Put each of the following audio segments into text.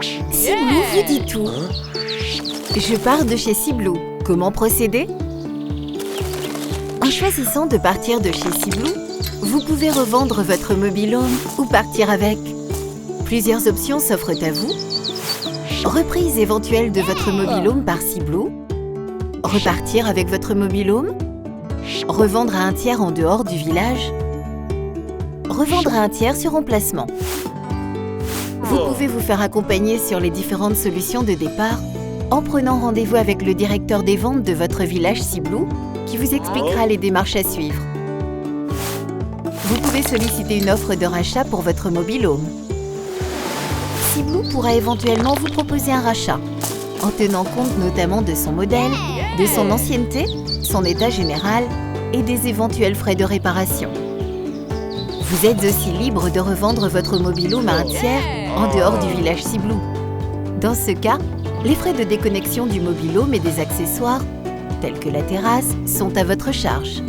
Ciblou vous dit tout. Je pars de chez Ciblou. Comment procéder? En choisissant de partir de chez Ciblou, vous pouvez revendre votre mobil-home ou partir avec. Plusieurs options s'offrent à vous. Reprise éventuelle de votre mobil-home par Ciblou. Repartir avec votre mobil-home. Revendre à un tiers en dehors du village. Revendre à un tiers sur emplacement. Vous pouvez vous faire accompagner sur les différentes solutions de départ en prenant rendez-vous avec le directeur des ventes de votre village Ciblou qui vous expliquera les démarches à suivre. Vous pouvez solliciter une offre de rachat pour votre mobil-home. Ciblou pourra éventuellement vous proposer un rachat en tenant compte notamment de son modèle, de son ancienneté, son état général et des éventuels frais de réparation. Vous êtes aussi libre de revendre votre mobil-home à un tiers en dehors du village Ciblou. Dans ce cas, les frais de déconnexion du mobil-home et des accessoires, tels que la terrasse, sont à votre charge.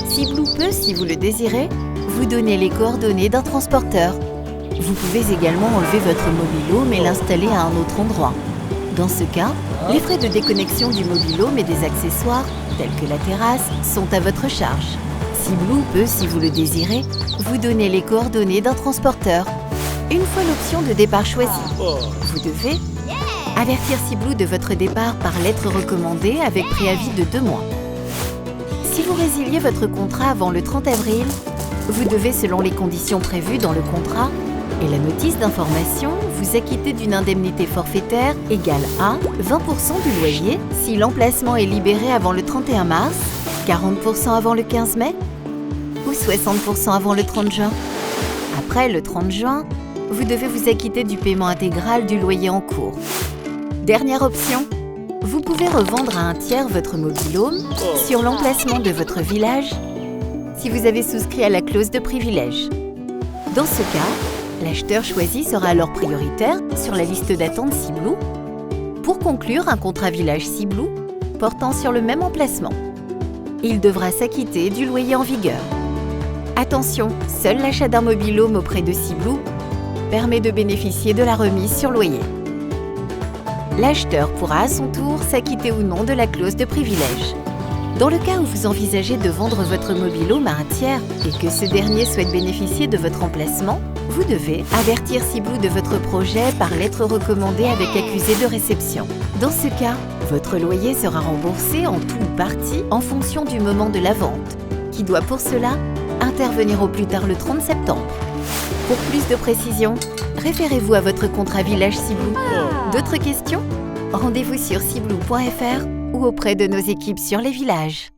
Ciblou peut, si vous le désirez, vous donner les coordonnées d'un transporteur. Vous pouvez également enlever votre mobil-home et l'installer à un autre endroit. Dans ce cas, les frais de déconnexion du mobil-home et des accessoires, tels que la terrasse, sont à votre charge. Ciblou peut, si vous le désirez, vous donner les coordonnées d'un transporteur. Une fois l'option de départ choisie, vous devez avertir Ciblou de votre départ par lettre recommandée avec préavis de 2 mois. Si vous résiliez votre contrat avant le 30 avril, vous devez, selon les conditions prévues dans le contrat et la notice d'information, vous acquitter d'une indemnité forfaitaire égale à 20% du loyer si l'emplacement est libéré avant le 31 mars, 40% avant le 15 mai ou 60% avant le 30 juin. Après le 30 juin, vous devez vous acquitter du paiement intégral du loyer en cours. Dernière option, vous pouvez revendre à un tiers votre mobil-home sur l'emplacement de votre village si vous avez souscrit à la clause de privilège. Dans ce cas, l'acheteur choisi sera alors prioritaire sur la liste d'attente Ciblou pour conclure un contrat village Ciblou portant sur le même emplacement. Il devra s'acquitter du loyer en vigueur. Attention, seul l'achat d'un mobil-home auprès de Ciblou permet de bénéficier de la remise sur loyer. L'acheteur pourra à son tour s'acquitter ou non de la clause de privilège. Dans le cas où vous envisagez de vendre votre mobil-home à un tiers et que ce dernier souhaite bénéficier de votre emplacement, vous devez avertir Ciblou de votre projet par lettre recommandée avec accusé de réception. Dans ce cas, votre loyer sera remboursé en tout ou partie en fonction du moment de la vente, qui doit pour cela intervenir au plus tard le 30 septembre. Pour plus de précisions, référez-vous à votre contrat village Ciblou. D'autres questions? Rendez-vous sur ciblou.fr ou auprès de nos équipes sur les villages.